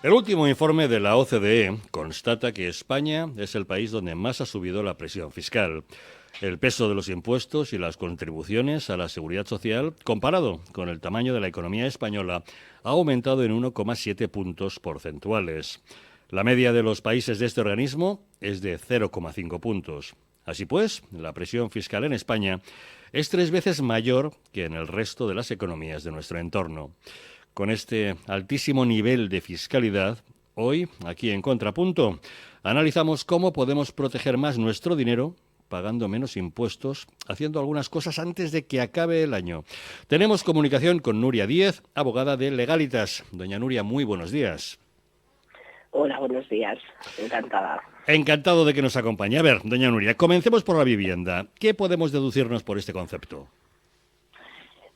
El último informe de la OCDE constata que España es el país donde más ha subido la presión fiscal. El peso de los impuestos y las contribuciones a la seguridad social, comparado con el tamaño de la economía española, ha aumentado en 1,7 puntos porcentuales. La media de los países de este organismo es de 0,5 puntos. Así pues, la presión fiscal en España es 3 veces mayor que en el resto de las economías de nuestro entorno. Con este altísimo nivel de fiscalidad, hoy, aquí en Contrapunto, analizamos cómo podemos proteger más nuestro dinero pagando menos impuestos, haciendo algunas cosas antes de que acabe el año. Tenemos comunicación con Nuria Díez, abogada de Legalitas. Doña Nuria, muy buenos días. Hola, buenos días. Encantada. Encantado de que nos acompañe. A ver, doña Nuria, comencemos por la vivienda. ¿Qué podemos deducirnos por este concepto?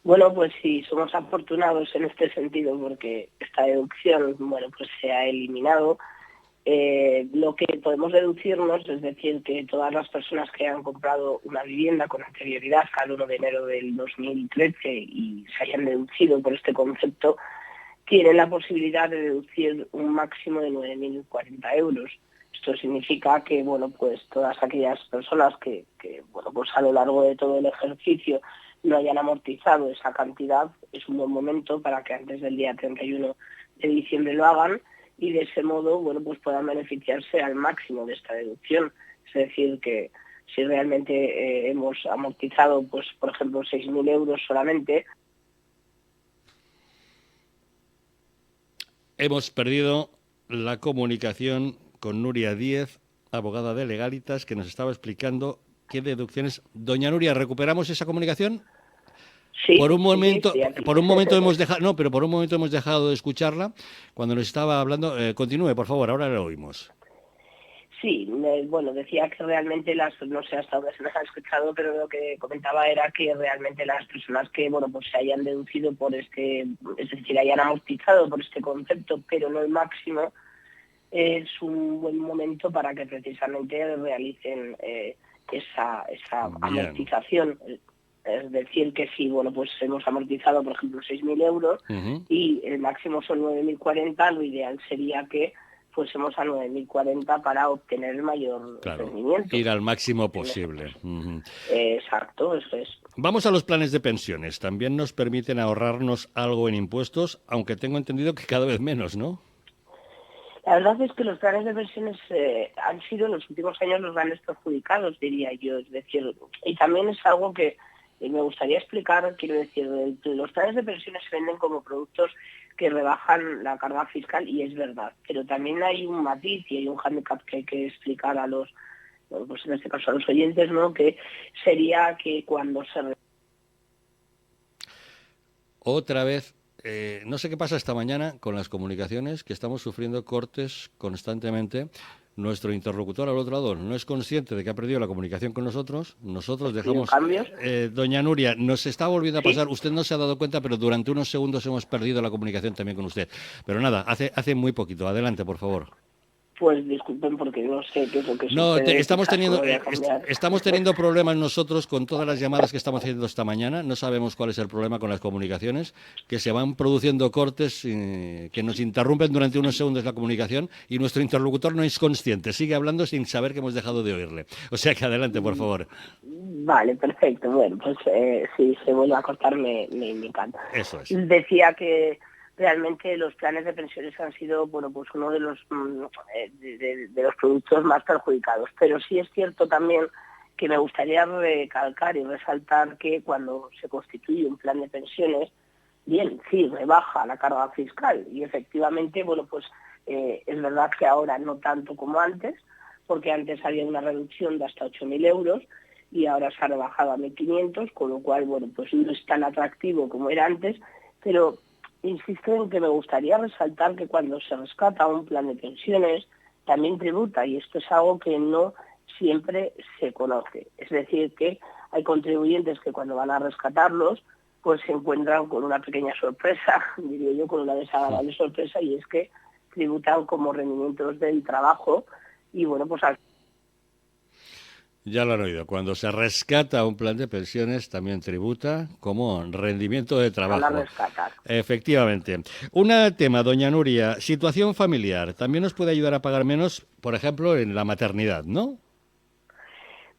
Bueno, pues si somos afortunados en este sentido, porque esta deducción, bueno, pues se ha eliminado, lo que podemos deducirnos, es decir, que todas las personas que han comprado una vivienda con anterioridad al 1 de enero del 2013 y se hayan deducido por este concepto, tienen la posibilidad de deducir un máximo de 9.040 euros. Esto significa que, bueno, pues todas aquellas personas que bueno, pues a lo largo de todo el ejercicio no hayan amortizado esa cantidad, es un buen momento para que antes del día 31 de diciembre lo hagan y de ese modo, bueno, pues puedan beneficiarse al máximo de esta deducción. Es decir, que si realmente hemos amortizado, pues por ejemplo, 6.000 euros solamente. Hemos perdido la comunicación con Nuria Díez, abogada de Legalitas, que nos estaba explicando qué deducciones. Doña Nuria, ¿recuperamos esa comunicación? Por Sí, un sí, sí, momento, estoy aquí. por un momento hemos dejado, no, pero por un momento hemos dejado de escucharla cuando nos estaba hablando. Continúe, por favor, ahora la oímos. Sí, bueno, decía que realmente no sé hasta dónde se nos ha escuchado, pero lo que comentaba era que realmente las personas que, bueno, pues se hayan deducido por este, es decir, hayan amortizado por este concepto, pero no el máximo, es un buen momento para que precisamente realicen esa Bien. amortización. Es decir, que si, bueno, pues hemos amortizado, por ejemplo, 6.000 euros Ujú. y el máximo son 9.040, lo ideal sería que fuésemos a 9.040 para obtener el mayor Claro, rendimiento. ir al máximo En ese posible. caso. Ujú. Exacto, eso es. Vamos a los planes de pensiones. También nos permiten ahorrarnos algo en impuestos, aunque tengo entendido que cada vez menos, ¿no? La verdad es que los planes de pensiones han sido en los últimos años los grandes perjudicados, diría yo. Es decir, y también es algo que me gustaría explicar, quiero decir, los planes de pensiones se venden como productos que rebajan la carga fiscal y es verdad, pero también hay un matiz y hay un hándicap que hay que explicar a los, bueno, pues en este caso a los oyentes, ¿no? Que sería que cuando se... Otra vez, no sé qué pasa esta mañana con las comunicaciones, que estamos sufriendo cortes constantemente. Nuestro interlocutor al otro lado no es consciente de que ha perdido la comunicación con nosotros. Nosotros escriben dejamos... cambios, doña Nuria, nos está volviendo a pasar. sí. Usted no se ha dado cuenta, pero durante unos segundos hemos perdido la comunicación también con usted. Pero nada, hace muy poquito. Adelante, por favor. Pues disculpen porque no sé qué es lo que No, sucede, quizás lo voy a cambiar. estamos teniendo problemas nosotros con todas las llamadas que estamos haciendo esta mañana. No sabemos cuál es el problema con las comunicaciones, que se van produciendo cortes que nos interrumpen durante unos segundos la comunicación y nuestro interlocutor no es consciente. Sigue hablando sin saber que hemos dejado de oírle. O sea que adelante, por favor. Vale, perfecto. Bueno, pues si se vuelve a cortar me indican. Eso es. Decía que realmente los planes de pensiones han sido, bueno, pues uno de los de los productos más perjudicados. Pero sí es cierto también que me gustaría recalcar y resaltar que cuando se constituye un plan de pensiones, bien, sí, rebaja la carga fiscal y efectivamente, bueno, pues es verdad que ahora no tanto como antes, porque antes había una reducción de hasta 8.000 euros y ahora se ha rebajado a 1.500, con lo cual, bueno, pues no es tan atractivo como era antes, pero insisto en que me gustaría resaltar que cuando se rescata un plan de pensiones, también tributa, y esto es algo que no siempre se conoce. Es decir, que hay contribuyentes que cuando van a rescatarlos, pues se encuentran con una pequeña sorpresa, diría yo, con una desagradable sorpresa, y es que tributan como rendimientos del trabajo, y bueno, pues al Ya lo han oído. Cuando se rescata un plan de pensiones, también tributa como rendimiento de Van a trabajo. rescatar. Efectivamente. Un tema, doña Nuria, situación familiar. También nos puede ayudar a pagar menos, por ejemplo, en la maternidad, ¿no?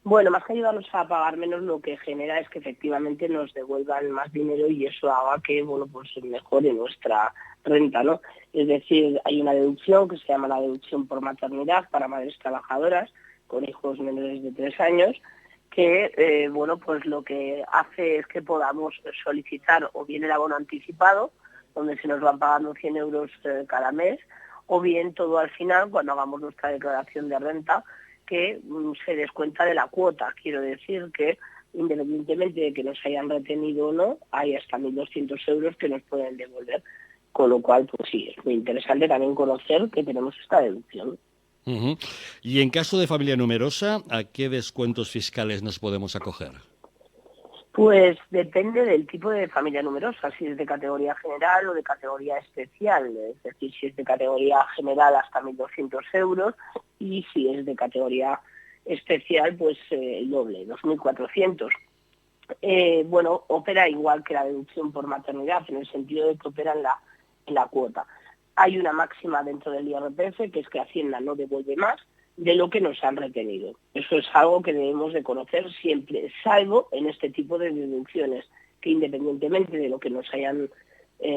Bueno, más que ayudarnos a pagar menos, lo que genera es que efectivamente nos devuelvan más dinero y eso haga que, bueno, pues mejore nuestra renta, ¿no? Es decir, hay una deducción que se llama la deducción por maternidad para madres trabajadoras con hijos menores de 3 años, que, bueno, pues lo que hace es que podamos solicitar o bien el abono anticipado, donde se nos van pagando 100 euros cada mes, o bien todo al final, cuando hagamos nuestra declaración de renta, que se descuenta de la cuota. Quiero decir que independientemente de que nos hayan retenido o no, hay hasta 1.200 euros que nos pueden devolver. Con lo cual, pues sí, es muy interesante también conocer que tenemos esta deducción. Ujú. Y en caso de familia numerosa, ¿a qué descuentos fiscales nos podemos acoger? Pues depende del tipo de familia numerosa, si es de categoría general o de categoría especial, es decir, si es de categoría general hasta 1.200 euros y si es de categoría especial, pues el doble, 2.400. Bueno, opera igual que la deducción por maternidad, en el sentido de que opera en la cuota. Hay una máxima dentro del IRPF, que es que Hacienda no devuelve más de lo que nos han retenido. Eso es algo que debemos de conocer siempre, salvo en este tipo de deducciones, que independientemente de lo que nos hayan,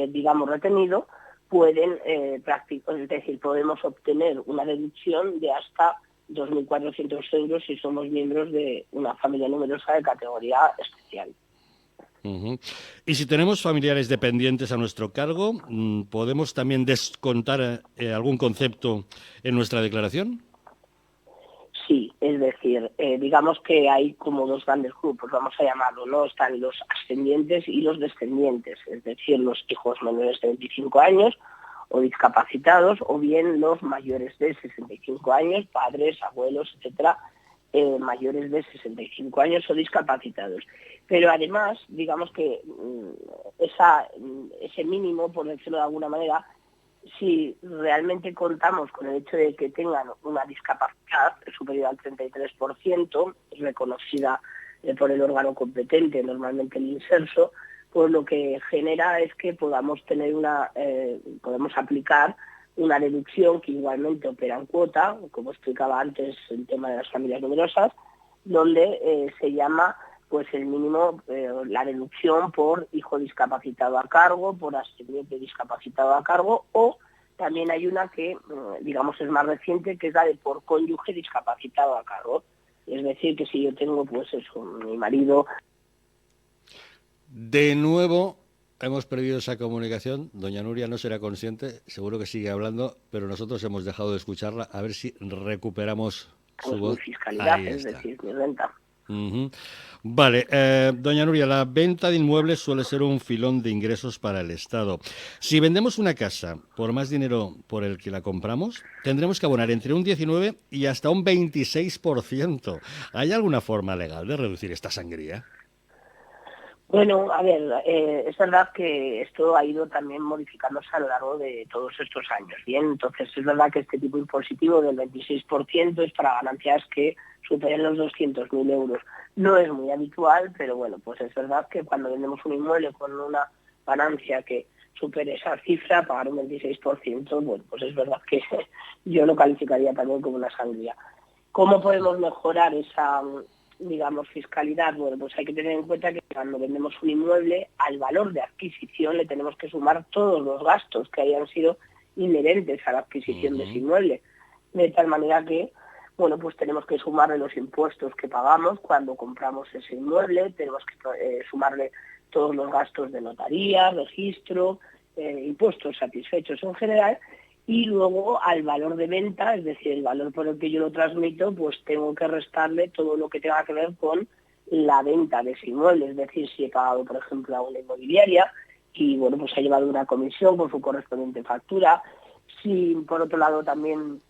digamos, retenido, pueden es decir, podemos obtener una deducción de hasta 2.400 euros si somos miembros de una familia numerosa de categoría especial. Ujú. Y si tenemos familiares dependientes a nuestro cargo, ¿podemos también descontar algún concepto en nuestra declaración? Sí, es decir, digamos que hay como dos grandes grupos, vamos a llamarlo, ¿no? Están los ascendientes y los descendientes, es decir, los hijos menores de 25 años o discapacitados, o bien los mayores de 65 años, padres, abuelos, etcétera, mayores de 65 años o discapacitados. Pero además, digamos que ese mínimo, por decirlo de alguna manera, si realmente contamos con el hecho de que tengan una discapacidad superior al 33%, reconocida por el órgano competente, normalmente el INSERSO, pues lo que genera es que podamos tener podemos aplicar una deducción que igualmente opera en cuota, como explicaba antes el tema de las familias numerosas, donde se llama pues el mínimo, la deducción por hijo discapacitado a cargo, por ascendiente discapacitado a cargo, o también hay una que, digamos, es más reciente, que es la de por cónyuge discapacitado a cargo. Es decir, que si yo tengo, pues eso, mi marido. De nuevo, hemos perdido esa comunicación. Doña Nuria no será consciente, seguro que sigue hablando, pero nosotros hemos dejado de escucharla. A ver si recuperamos su Pues mi voz. fiscalidad, Ahí es está. decir, mi renta. Ujú. Vale, doña Nuria, la venta de inmuebles suele ser un filón de ingresos para el Estado. Si vendemos una casa por más dinero por el que la compramos, tendremos que abonar entre un 19 y hasta un 26%. ¿Hay alguna forma legal de reducir esta sangría? Bueno, a ver, es verdad que esto ha ido también modificándose a lo largo de todos estos años. Bien, entonces es verdad que este tipo impositivo del 26% es para ganancias que superen los 200.000 euros. No es muy habitual, pero bueno, pues es verdad que cuando vendemos un inmueble con una ganancia que supere esa cifra, pagar un 26%, bueno, pues es verdad que yo lo calificaría también como una sangría. ¿Cómo podemos mejorar esa, digamos, fiscalidad? Bueno, pues hay que tener en cuenta que cuando vendemos un inmueble, al valor de adquisición le tenemos que sumar todos los gastos que hayan sido inherentes a la adquisición de ese Ujú. inmueble. De tal manera que, bueno, pues tenemos que sumarle los impuestos que pagamos cuando compramos ese inmueble, tenemos que sumarle todos los gastos de notaría, registro, impuestos satisfechos en general, y luego al valor de venta, es decir, el valor por el que yo lo transmito, pues tengo que restarle todo lo que tenga que ver con la venta de ese inmueble, es decir, si he pagado, por ejemplo, a una inmobiliaria y, bueno, pues ha llevado una comisión con su correspondiente factura, si por otro lado también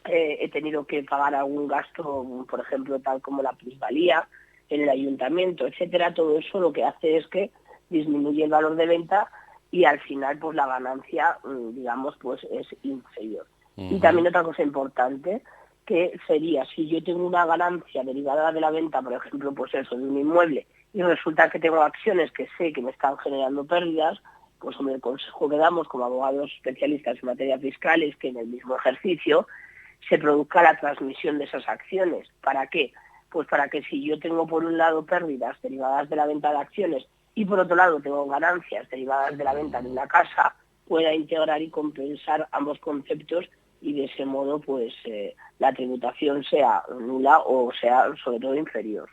he tenido que pagar algún gasto, por ejemplo, tal como la plusvalía en el ayuntamiento, etcétera, todo eso lo que hace es que disminuye el valor de venta y al final pues la ganancia, digamos, pues es inferior. Y Ujú. también otra cosa importante, que sería, si yo tengo una ganancia derivada de la venta, por ejemplo, pues eso, de un inmueble, y resulta que tengo acciones que sé que me están generando pérdidas, pues hombre, el consejo que damos como abogados especialistas en materia fiscal es que en el mismo ejercicio se produzca la transmisión de esas acciones. ¿Para qué? Pues para que si yo tengo por un lado pérdidas derivadas de la venta de acciones y por otro lado tengo ganancias derivadas de la venta de una casa, pueda integrar y compensar ambos conceptos y de ese modo pues la tributación sea nula o sea sobre todo inferior.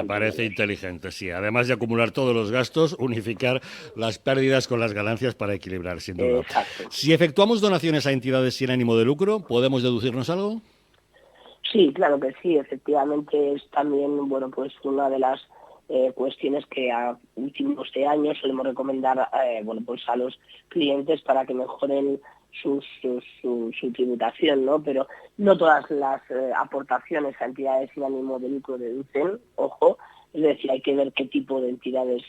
Parece inteligente, sí. Además de acumular todos los gastos, unificar las pérdidas con las ganancias para equilibrar, sin duda. Exacto. Si efectuamos donaciones a entidades sin ánimo de lucro, ¿podemos deducirnos algo? Sí, claro que sí. Efectivamente es también, bueno, pues una de las cuestiones que a últimos de años solemos recomendar, bueno, pues a los clientes para que mejoren su tributación, ¿no? Pero no todas las aportaciones a entidades sin ánimo de lucro deducen, ojo, es decir, hay que ver qué tipo de entidades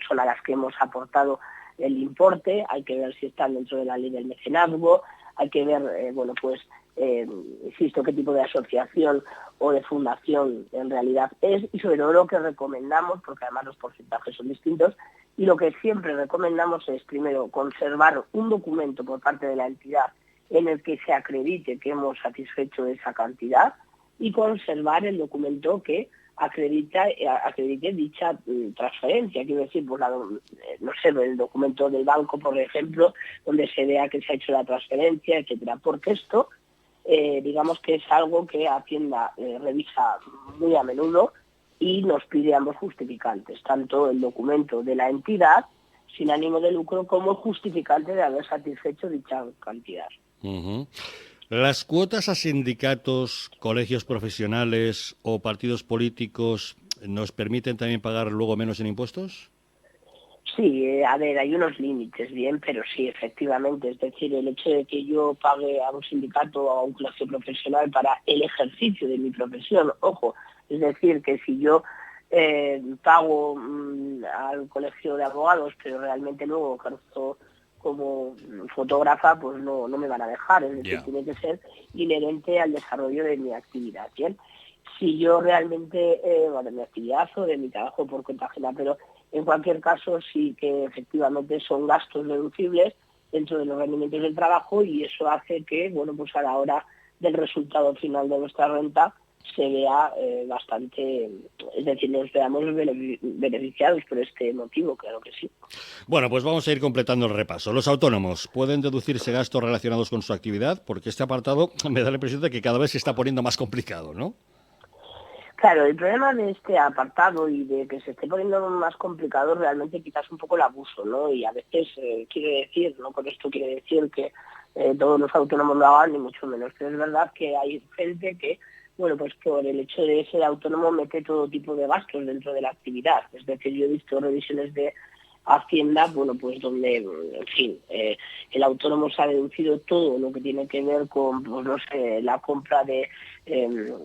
son a las que hemos aportado el importe, hay que ver si están dentro de la ley del mecenazgo, hay que ver, bueno, pues, insisto, qué tipo de asociación o de fundación en realidad es, y sobre todo lo que recomendamos, porque además los porcentajes son distintos, y lo que siempre recomendamos es, primero, conservar un documento por parte de la entidad en el que se acredite que hemos satisfecho esa cantidad y conservar el documento que acredite dicha transferencia. Quiero decir, pues no sé, el documento del banco, por ejemplo, donde se vea que se ha hecho la transferencia, etcétera. Porque esto, digamos que es algo que Hacienda revisa muy a menudo y nos pide ambos justificantes, tanto el documento de la entidad sin ánimo de lucro como el justificante de haber satisfecho dicha cantidad. Uh-huh. ¿Las cuotas a sindicatos, colegios profesionales o partidos políticos nos permiten también pagar luego menos en impuestos? Sí, a ver, hay unos límites, bien, pero sí, efectivamente. Es decir, el hecho de que yo pague a un sindicato o a un colegio profesional para el ejercicio de mi profesión, ojo, es decir, que si yo pago al colegio de abogados, pero realmente luego ejerzo como fotógrafa, pues no me van a dejar. Es decir, tiene que ser inherente al desarrollo de mi actividad, ¿bien? Si yo realmente, de mi actividad o de mi trabajo por cuenta ajena, pero en cualquier caso sí que efectivamente son gastos deducibles dentro de los rendimientos del trabajo y eso hace que, bueno, pues a la hora del resultado final de nuestra renta se vea bastante, es decir, nos veamos beneficiados por este motivo, claro que sí. Bueno, pues vamos a ir completando el repaso. Los autónomos pueden deducirse gastos relacionados con su actividad, porque este apartado me da la impresión de que cada vez se está poniendo más complicado, ¿no? Claro, el problema de este apartado y de que se esté poniendo más complicado realmente quizás un poco el abuso, ¿no? Y a veces quiere decir, no con esto quiere decir que todos los autónomos lo hagan, ni mucho menos, pero es verdad que hay gente que, bueno, pues por el hecho de ser autónomo mete todo tipo de gastos dentro de la actividad. Es decir, yo he visto revisiones de Hacienda, bueno, pues donde, en fin, el autónomo se ha deducido todo lo que tiene que ver con, pues no sé, la compra de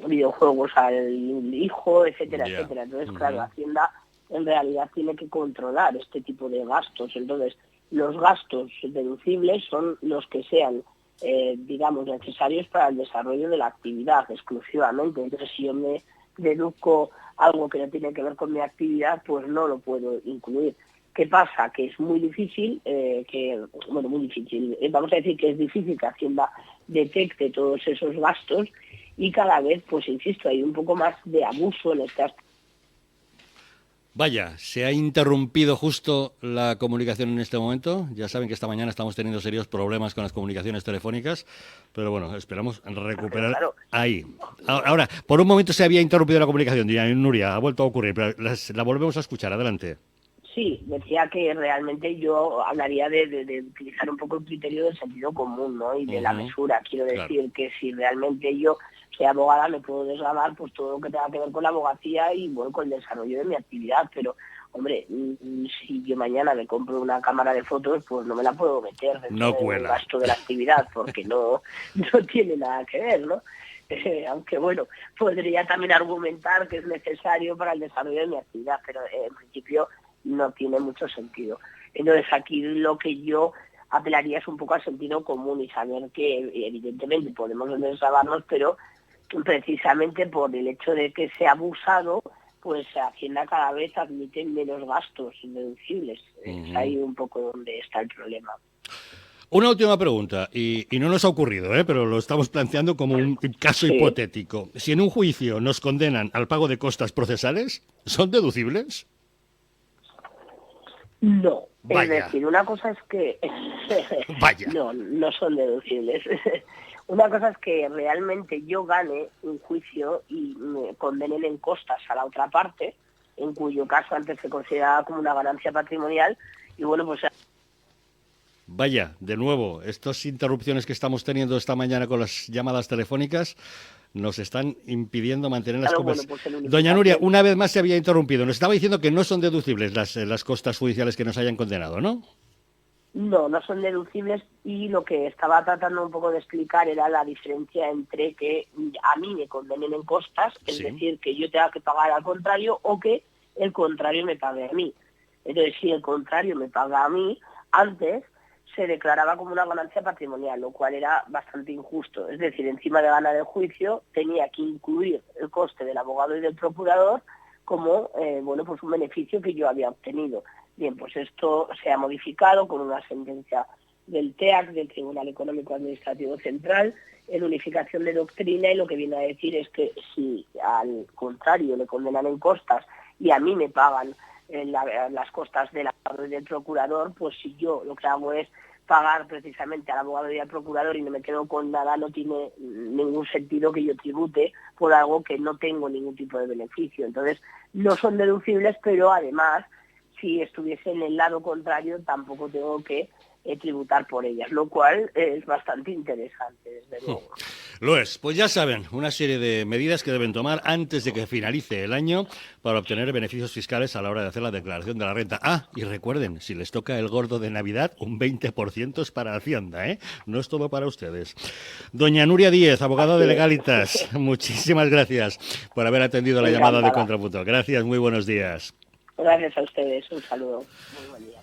videojuegos al hijo, etcétera, etcétera. Entonces, claro, Hacienda en realidad tiene que controlar este tipo de gastos. Entonces, los gastos deducibles son los que sean, digamos, necesarios para el desarrollo de la actividad exclusivamente. Entonces, si yo me deduzco algo que no tiene que ver con mi actividad, pues no lo puedo incluir. ¿Qué pasa? Que es muy difícil, muy difícil, vamos a decir que es difícil que Hacienda detecte todos esos gastos y cada vez, pues insisto, hay un poco más de abuso en estas. Vaya, se ha interrumpido justo la comunicación en este momento. Ya saben que esta mañana estamos teniendo serios problemas con las comunicaciones telefónicas, pero bueno, esperamos recuperar ahí. Ahora, por un momento se había interrumpido la comunicación, Nuria, ha vuelto a ocurrir, pero la volvemos a escuchar, adelante. Sí, decía que realmente yo hablaría de utilizar un poco el criterio del sentido común, ¿no? Y de la mesura. Quiero decir que si realmente yo soy abogada me puedo desgravar pues todo lo que tenga que ver con la abogacía y bueno, con el desarrollo de mi actividad, pero hombre, si yo mañana me compro una cámara de fotos, pues no me la puedo meter dentro del gasto de la actividad porque no tiene nada que ver, ¿no? Aunque bueno, podría también argumentar que es necesario para el desarrollo de mi actividad, pero en principio no tiene mucho sentido. Entonces aquí lo que yo apelarías un poco al sentido común y saber que evidentemente podemos desgravarnos, pero precisamente por el hecho de que sea abusado, pues Hacienda cada vez admite menos gastos deducibles. Es ahí un poco donde está el problema. Una última pregunta, y no nos ha ocurrido, pero lo estamos planteando como un caso hipotético. Si en un juicio nos condenan al pago de costas procesales, ¿son deducibles? No. Vaya. Es decir, una cosa es que Vaya. no son deducibles. Una cosa es que realmente yo gane un juicio y me condenen en costas a la otra parte, en cuyo caso antes se consideraba como una ganancia patrimonial, y bueno, pues... Vaya, de nuevo, estas interrupciones que estamos teniendo esta mañana con las llamadas telefónicas nos están impidiendo mantener las conversaciones. Bueno, pues Doña Nuria, una vez más se había interrumpido. Nos estaba diciendo que no son deducibles las costas judiciales que nos hayan condenado, ¿no? No son deducibles, y lo que estaba tratando un poco de explicar era la diferencia entre que a mí me condenen en costas, es decir, que yo tenga que pagar al contrario, o que el contrario me pague a mí. Entonces, si el contrario me paga a mí, antes se declaraba como una ganancia patrimonial, lo cual era bastante injusto. Es decir, encima de ganar el juicio, tenía que incluir el coste del abogado y del procurador como pues un beneficio que yo había obtenido. Bien, pues esto se ha modificado con una sentencia del TEAC, del Tribunal Económico Administrativo Central, en unificación de doctrina, y lo que viene a decir es que si al contrario le condenan en costas y a mí me pagan las costas del abogado y del procurador, pues si yo lo que hago es pagar precisamente al abogado y al procurador y no me quedo con nada, no tiene ningún sentido que yo tribute por algo que no tengo ningún tipo de beneficio. Entonces, no son deducibles, pero además, si estuviese en el lado contrario, tampoco tengo que tributar por ellas, lo cual es bastante interesante, desde luego. Lo es. Pues ya saben, una serie de medidas que deben tomar antes de que finalice el año para obtener beneficios fiscales a la hora de hacer la declaración de la renta. Ah, y recuerden, si les toca el gordo de Navidad, un 20% es para Hacienda, ¿eh? No es todo para ustedes. Doña Nuria Díez, abogada de Legalitas, muchísimas gracias por haber atendido la llamada de Contrapunto. Gracias, muy buenos días. Gracias a ustedes, un saludo. Muy buen día.